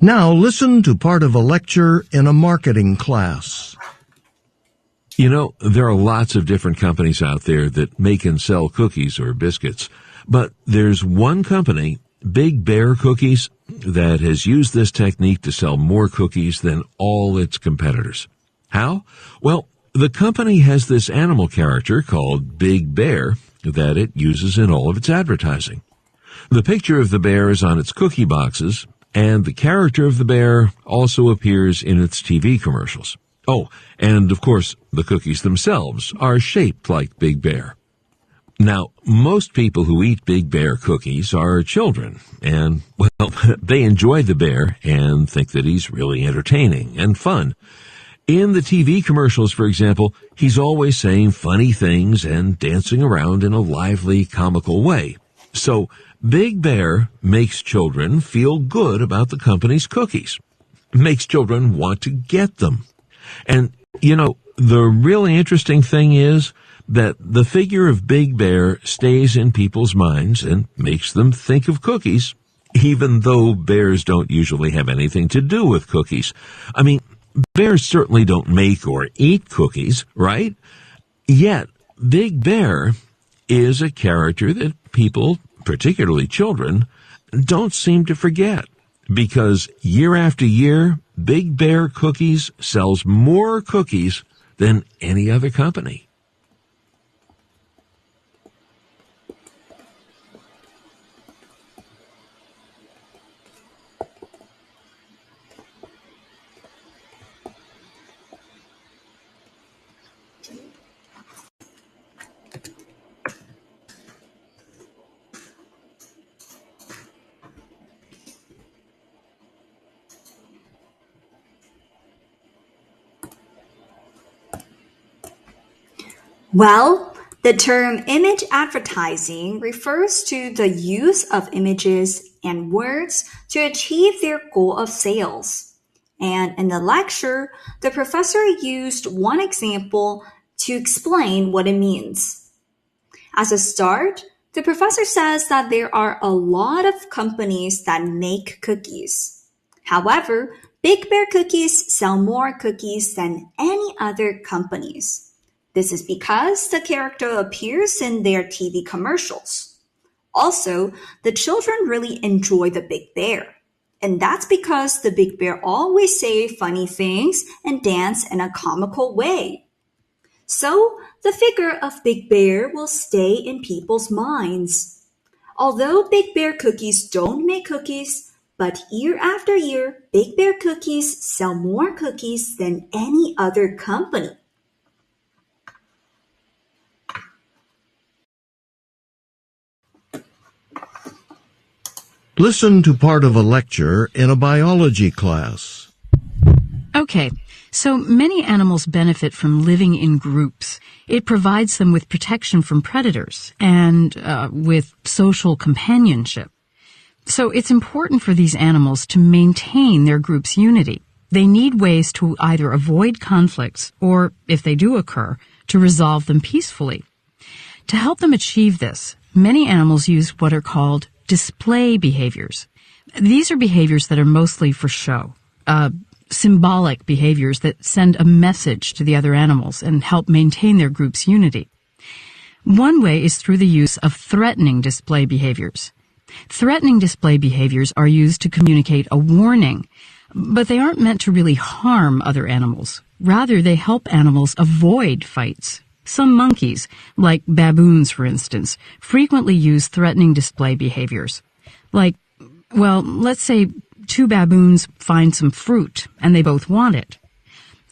Now listen to part of a lecture in a marketing class. You know, there are lots of different companies out there that make and sell cookies or biscuits. But there's one company, Big Bear Cookies, that has used this technique to sell more cookies than all its competitors. How? Well, the company has this animal character called Big Bear that it uses in all of its advertising. The picture of the bear is on its cookie boxes, and the character of the bear also appears in its TV commercials. Oh, and of course, the cookies themselves are shaped like Big Bear. Now, most people who eat Big Bear cookies are children, and, well, they enjoy the bear and think that he's really entertaining and fun. In the TV commercials, for example, he's always saying funny things and dancing around in a lively, comical way. So, Big Bear makes children feel good about the company's cookies, makes children want to get them. And, you know, the really interesting thing is that the figure of Big Bear stays in people's minds and makes them think of cookies, even though bears don't usually have anything to do with cookies. I mean, bears certainly don't make or eat cookies, right? Yet, Big Bear is a character that people, particularly children, don't seem to forget, because year after year, Big Bear Cookies sells more cookies than any other company. Well, the term image advertising refers to the use of images and words to achieve their goal of sales. And in the lecture, the professor used one example to explain what it means. As a start, the professor says that there are a lot of companies that make cookies. However, Big Bear Cookies sell more cookies than any other companies. This is because the character appears in their TV commercials. Also, the children really enjoy the Big Bear. And that's because the Big Bear always say funny things and dance in a comical way. So, the figure of Big Bear will stay in people's minds. Although Big Bear Cookies don't make cookies, but year after year, Big Bear Cookies sell more cookies than any other company. Listen to part of a lecture in a biology class. Okay, so many animals benefit from living in groups. It provides them with protection from predators and with social companionship. So it's important for these animals to maintain their group's unity. They need ways to either avoid conflicts or, if they do occur, to resolve them peacefully. To help them achieve this, many animals use what are called display behaviors. These are behaviors that are mostly for show, symbolic behaviors that send a message to the other animals and help maintain their group's unity. One way is through the use of threatening display behaviors. Threatening display behaviors are used to communicate a warning, but they aren't meant to really harm other animals. Rather, they help animals avoid fights. Some monkeys, like baboons for instance, frequently use threatening display behaviors. Like, well, let's say two baboons find some fruit and they both want it.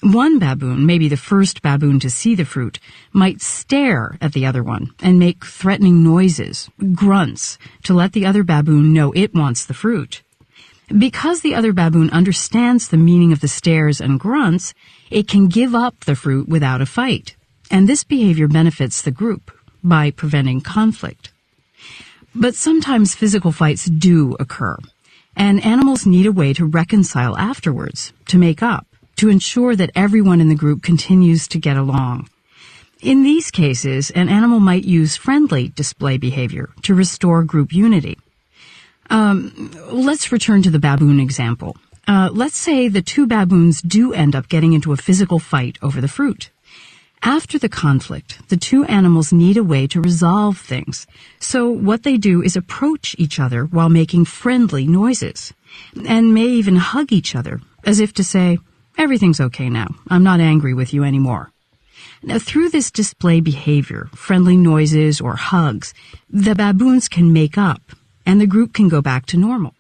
One baboon, maybe the first baboon to see the fruit, might stare at the other one and make threatening noises, grunts, to let the other baboon know it wants the fruit. Because the other baboon understands the meaning of the stares and grunts, it can give up the fruit without a fight. And this behavior benefits the group by preventing conflict. But sometimes physical fights do occur, and animals need a way to reconcile afterwards, to make up, to ensure that everyone in the group continues to get along. In these cases, an animal might use friendly display behavior to restore group unity. Let's return to the baboon example. Let's say the two baboons do end up getting into a physical fight over the fruit. After the conflict, the two animals need a way to resolve things. So what they do is approach each other while making friendly noises, and may even hug each other, as if to say, "Everything's okay now. I'm not angry with you anymore." Now, through this display behavior, friendly noises or hugs, the baboons can make up, and the group can go back to normal.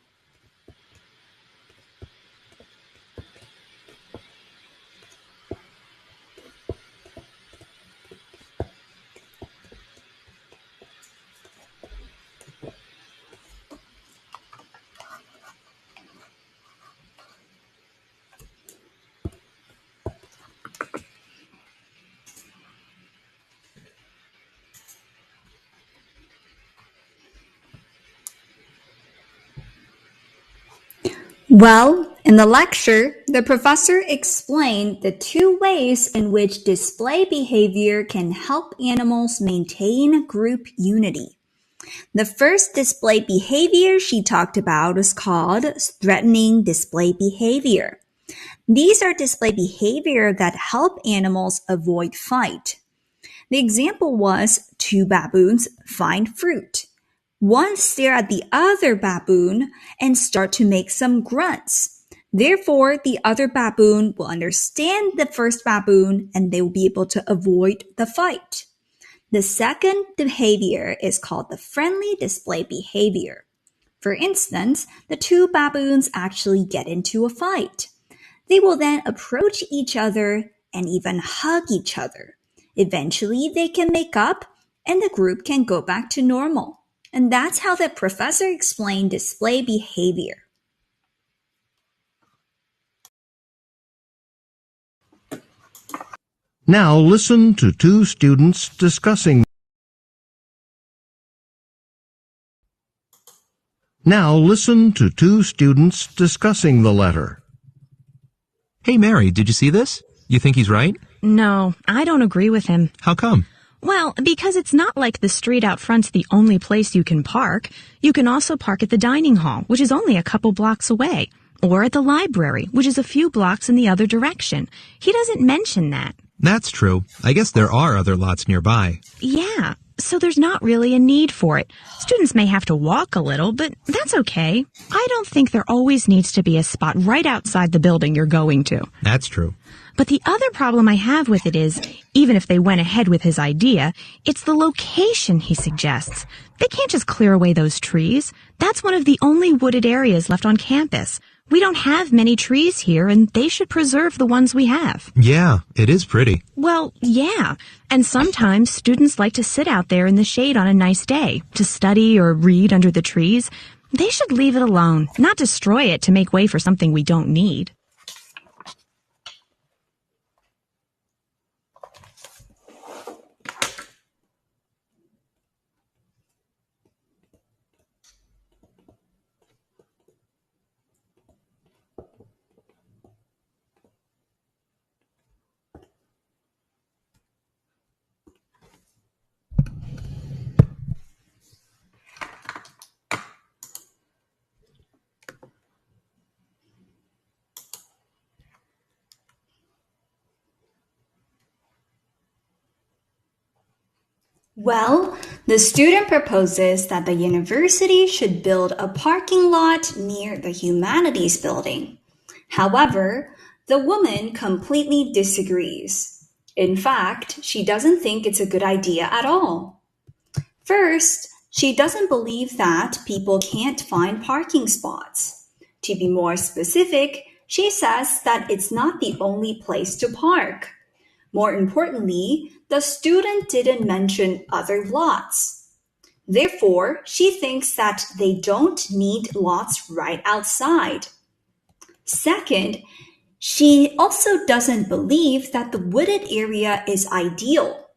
Well, in the lecture, the professor explained the two ways in which display behavior can help animals maintain group unity. The first display behavior she talked about is called threatening display behavior. These are display behavior that help animals avoid fight. The example was two baboons find fruit. One stare at the other baboon and start to make some grunts. Therefore, the other baboon will understand the first baboon and they will be able to avoid the fight. The second behavior is called the friendly display behavior. For instance, the two baboons actually get into a fight. They will then approach each other and even hug each other. Eventually, they can make up and the group can go back to normal. And that's how the professor explained display behavior. Now listen to two students discussing. Now listen to two students discussing the letter. Hey, Mary, did you see this? You think he's right? No, I don't agree with him. How come? Well, because it's not like the street out front's the only place you can park. You can also park at the dining hall, which is only a couple blocks away, or at the library, which is a few blocks in the other direction. He doesn't mention that. That's true. I guess there are other lots nearby. Yeah, so there's not really a need for it. Students may have to walk a little, but that's okay. I don't think there always needs to be a spot right outside the building you're going to. That's true. But the other problem I have with it is, even if they went ahead with his idea, it's the location he suggests. They can't just clear away those trees. That's one of the only wooded areas left on campus. We don't have many trees here, and they should preserve the ones we have. Yeah, it is pretty. Well, yeah. And sometimes students like to sit out there in the shade on a nice day, to study or read under the trees. They should leave it alone, not destroy it to make way for something we don't need. Well, the student proposes that the university should build a parking lot near the humanities building. However, the woman completely disagrees. In fact, she doesn't think it's a good idea at all. First, she doesn't believe that people can't find parking spots. To be more specific, she says that it's not the only place to park. More importantly, the student didn't mention other lots. Therefore, she thinks that they don't need lots right outside. Second, she also doesn't believe that the wooded area is ideal.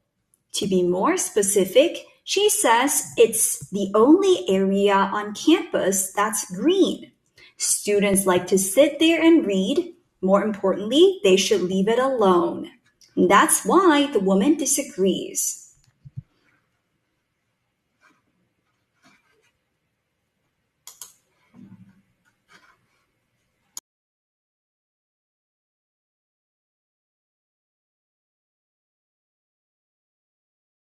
To be more specific, she says it's the only area on campus that's green. Students like to sit there and read. More importantly, they should leave it alone. That's why the woman disagrees.